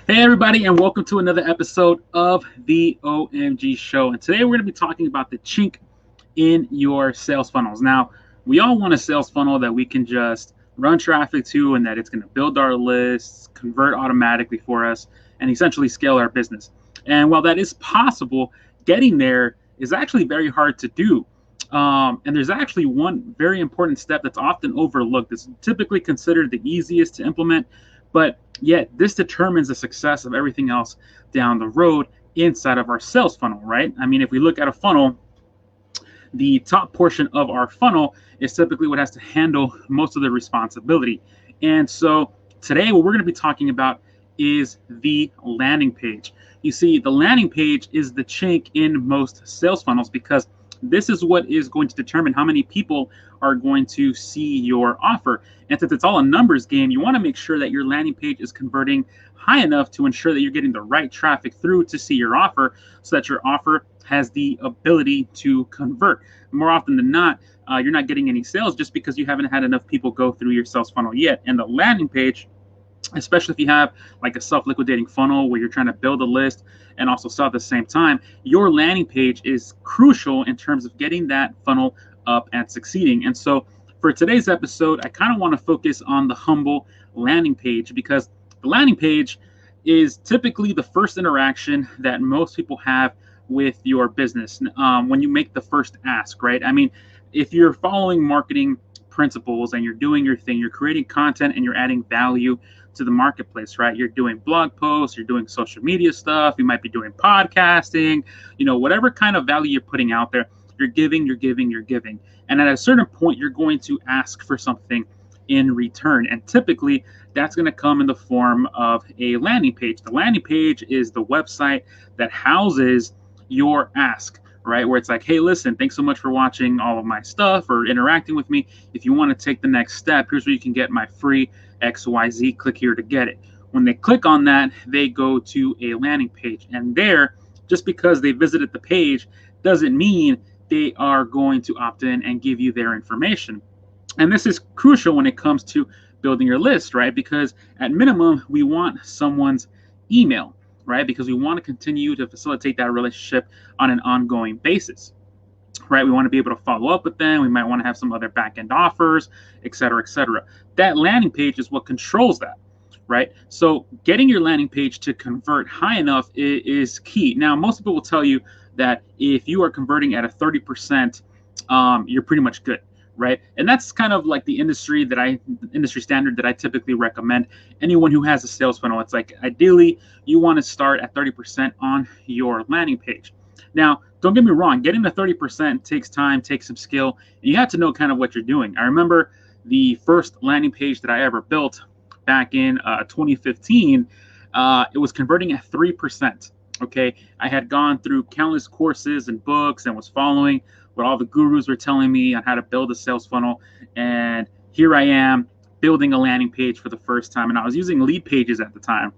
Hey everybody, and welcome to another episode of the OMG show. And today we're going to be talking about the chink in your sales funnels. Now, we all want a sales funnel that we can just run traffic to and that it's going to build our lists, convert automatically for us, and essentially scale our business. And while that is possible, getting there is actually very hard to do. And there's actually one very important step that's often overlooked. It's typically considered the easiest to implement, but yet this determines the success of everything else down the road inside of our sales funnel, right? I mean, if we look at a funnel, the top portion of our funnel is typically what has to handle most of the responsibility. And so today, what we're going to be talking about is the landing page. You see, the landing page is the chink in most sales funnels because this is what is going to determine how many people are going to see your offer. And since it's all a numbers game, you want to make sure that your landing page is converting high enough to ensure that you're getting the right traffic through to see your offer so that your offer has the ability to convert. More often than not, you're not getting any sales just because you haven't had enough people go through your sales funnel yet. And the landing page, especially if you have like a self-liquidating funnel where you're trying to build a list and also sell at the same time, your landing page is crucial in terms of getting that funnel up and succeeding. And so for today's episode, I kind of want to focus on the humble landing page because the landing page is typically the first interaction that most people have with your business when you make the first ask, right? I mean, if you're following marketing principles and you're doing your thing, you're creating content and you're adding value to the marketplace, right? You're doing blog posts, you're doing social media stuff, you might be doing podcasting, whatever kind of value you're putting out there, you're giving. And at a certain point, you're going to ask for something in return. And typically that's going to come in the form of a landing page. The landing page is the website that houses your ask, right? Where it's like, hey, listen, thanks so much for watching all of my stuff or interacting with me. If you want to take the next step, here's where you can get my free XYZ. Click here to get it. When they click on that, they go to a landing page. And there, just because they visited the page doesn't mean they are going to opt in and give you their information. And this is crucial when it comes to building your list, right? Because at minimum, we want someone's email, right? Because we want to continue to facilitate that relationship on an ongoing basis, right? We want to be able to follow up with them. We might want to have some other back-end offers, et cetera, et cetera. That landing page is what controls that, right? So getting your landing page to convert high enough is key. Now, most people will tell you that if you are converting at a 30%, you're pretty much good, right? And that's kind of like the industry standard that I typically recommend anyone who has a sales funnel. It's like ideally you want to start at 30% on your landing page. Now, don't get me wrong, getting to 30% takes time, takes some skill, and you have to know kind of what you're doing. I remember the first landing page that I ever built back in 2015, it was converting at 3%. Okay, I had gone through countless courses and books and was following what all the gurus were telling me on how to build a sales funnel. And here I am building a landing page for the first time. And I was using lead pages at the time.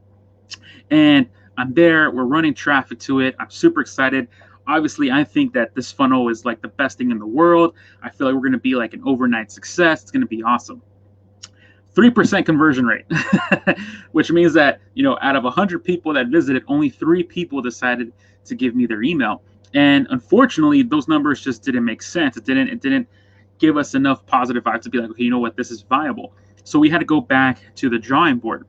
And I'm there, we're running traffic to it. I'm super excited. Obviously, I think that this funnel is like the best thing in the world. I feel like we're going to be like an overnight success. It's going to be awesome. 3% conversion rate, which means that, out of 100 people that visited, only 3 people decided to give me their email. And unfortunately, those numbers just didn't make sense. It didn't give us enough positive vibes to be like, okay, you know what, this is viable. So we had to go back to the drawing board.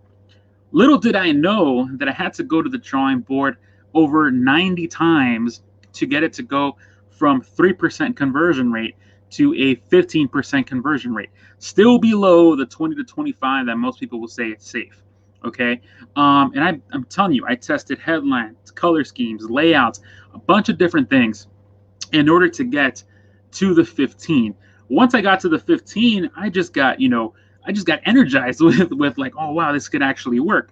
Little did I know that I had to go to the drawing board over 90 times to get it to go from 3% conversion rate to a 15% conversion rate, still below the 20 to 25 that most people will say it's safe. Okay, and I'm telling you, I tested headlines, color schemes, layouts, a bunch of different things in order to get to the 15. Once I got to the 15, I just got energized with like, oh wow, this could actually work.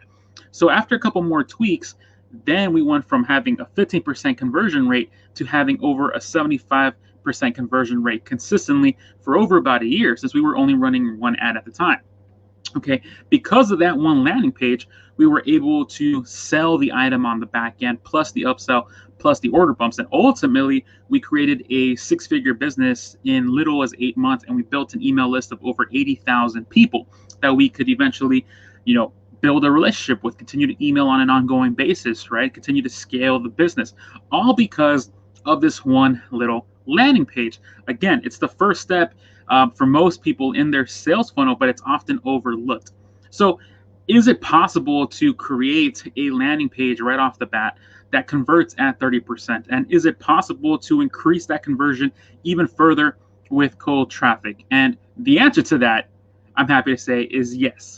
So after a couple more tweaks, then we went from having a 15% conversion rate to having over a 75% conversion rate consistently for over about a year, since we were only running one ad at the time. Okay, because of that one landing page, we were able to sell the item on the back end, plus the upsell, plus the order bumps. And ultimately, we created a 6-figure business in little as 8 months, and we built an email list of over 80,000 people that we could eventually, build a relationship with, continue to email on an ongoing basis, right? Continue to scale the business, all because of this one little landing page. Again, it's the first step for most people in their sales funnel, but it's often overlooked. So, is it possible to create a landing page right off the bat that converts at 30%? And is it possible to increase that conversion even further with cold traffic? And the answer to that, I'm happy to say, is yes.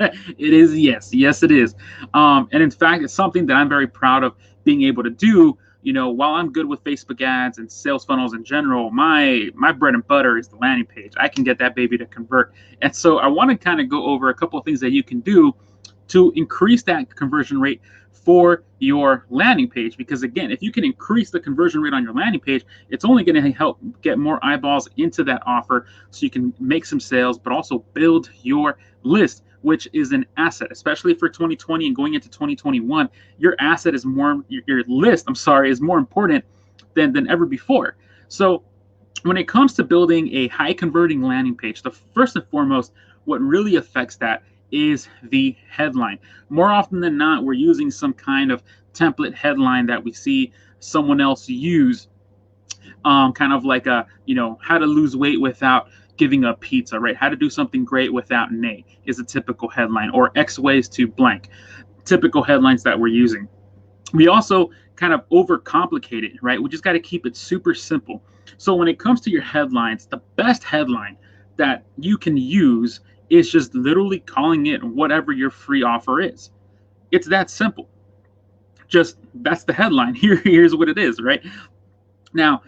It is yes. Yes, it is. And in fact, it's something that I'm very proud of being able to do. While I'm good with Facebook ads and sales funnels in general, my bread and butter is the landing page. I can get that baby to convert. And so I want to kind of go over a couple of things that you can do to increase that conversion rate for your landing page. Because again, if you can increase the conversion rate on your landing page, it's only going to help get more eyeballs into that offer so you can make some sales, but also build your list, which is an asset, especially for 2020 and going into 2021. Your asset is your list, is more important than ever before. So when it comes to building a high converting landing page, the first and foremost, what really affects that is the headline. More often than not, we're using some kind of template headline that we see someone else use, kind of like how to lose weight without giving up pizza, right? How to do something great without nay is a typical headline, or X ways to blank, typical headlines that we're using. We also kind of overcomplicate it, right? We just got to keep it super simple. So when it comes to your headlines, the best headline that you can use is just literally calling it whatever your free offer is. It's that simple. Just that's the headline. Here's what it is, right? Now,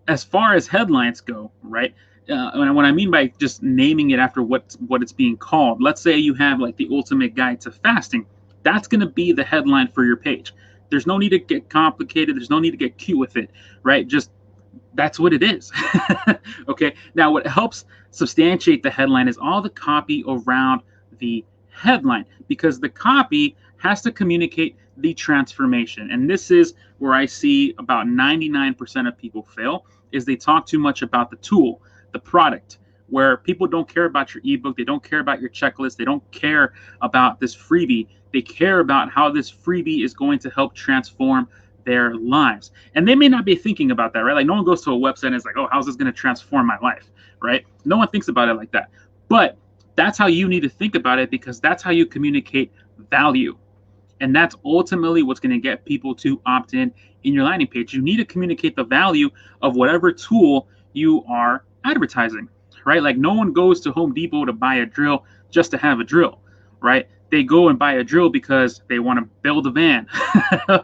as far as headlines go, right? What I mean by just naming it after what it's being called, let's say you have like the ultimate guide to fasting. That's going to be the headline for your page. There's no need to get complicated. There's no need to get cute with it, right? Just that's what it is. Okay. Now, what helps substantiate the headline is all the copy around the headline, because the copy has to communicate the transformation. And this is where I see about 99% of people fail, is they talk too much about the tool, the product, where people don't care about your ebook. They don't care about your checklist. They don't care about this freebie. They care about how this freebie is going to help transform their lives. And they may not be thinking about that, right? Like, no one goes to a website and is like, oh, how's this going to transform my life, right? No one thinks about it like that. But that's how you need to think about it, because that's how you communicate value. And that's ultimately what's going to get people to opt in your landing page. You need to communicate the value of whatever tool you are advertising, right? Like, no one goes to Home Depot to buy a drill just to have a drill, right? They go and buy a drill because they want to build a van,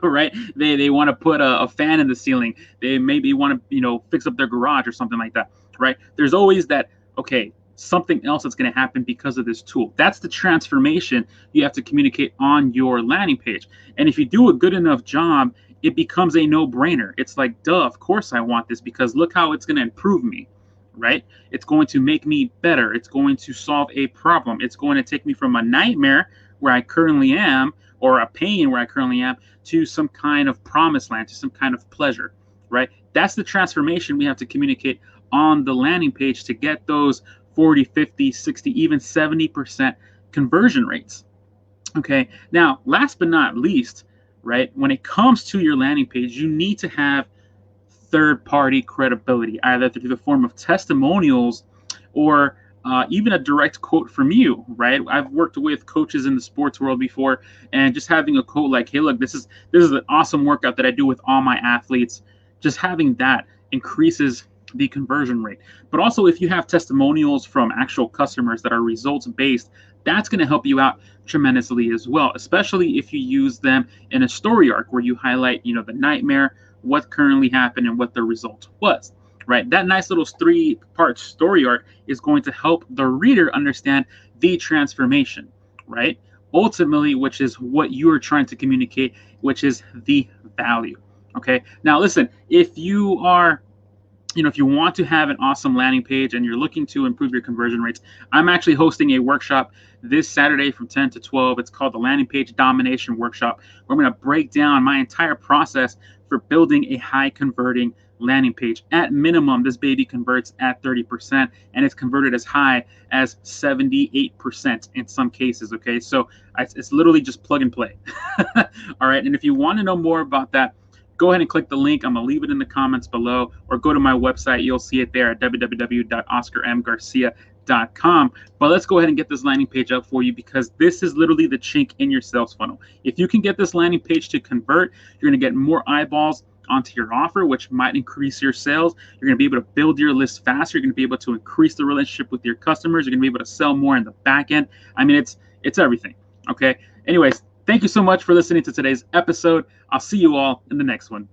right? They want to put a fan in the ceiling. They maybe want to, fix up their garage or something like that, right? There's always that, okay, something else that's going to happen because of this tool. That's the transformation you have to communicate on your landing page. And if you do a good enough job, it becomes a no-brainer. It's like, duh, of course I want this, because look how it's going to improve me, right? It's going to make me better. It's going to solve a problem. It's going to take me from a nightmare where I currently am, or a pain where I currently am, to some kind of promised land, to some kind of pleasure, right? That's the transformation we have to communicate on the landing page to get those 40, 50, 60, even 70% conversion rates. Okay. Now, last but not least, right, when it comes to your landing page, you need to have third-party credibility, either through the form of testimonials or even a direct quote from you, right? I've worked with coaches in the sports world before, and just having a quote like, hey, look, this is an awesome workout that I do with all my athletes. Just having that increases the conversion rate. But also, if you have testimonials from actual customers that are results-based, that's going to help you out tremendously as well, especially if you use them in a story arc where you highlight, the nightmare, what currently happened, and what the result was, right? That nice little 3-part story arc is going to help the reader understand the transformation, right? Ultimately, which is what you are trying to communicate, which is the value, okay? Now, listen, if you are if you want to have an awesome landing page and you're looking to improve your conversion rates, I'm actually hosting a workshop this Saturday from 10 to 12. It's called the Landing Page Domination Workshop, where I'm going to break down my entire process for building a high converting landing page. At minimum, this baby converts at 30%, and it's converted as high as 78% in some cases. Okay, so it's literally just plug and play. All right, and if you want to know more about that, go ahead and click the link. I'm going to leave it in the comments below, or go to my website. You'll see it there at www.oscarmgarcia.com. But let's go ahead and get this landing page up for you, because this is literally the chink in your sales funnel. If you can get this landing page to convert, you're going to get more eyeballs onto your offer, which might increase your sales. You're going to be able to build your list faster. You're going to be able to increase the relationship with your customers. You're going to be able to sell more in the back end. I mean, it's everything. Okay. Anyways, thank you so much for listening to today's episode. I'll see you all in the next one.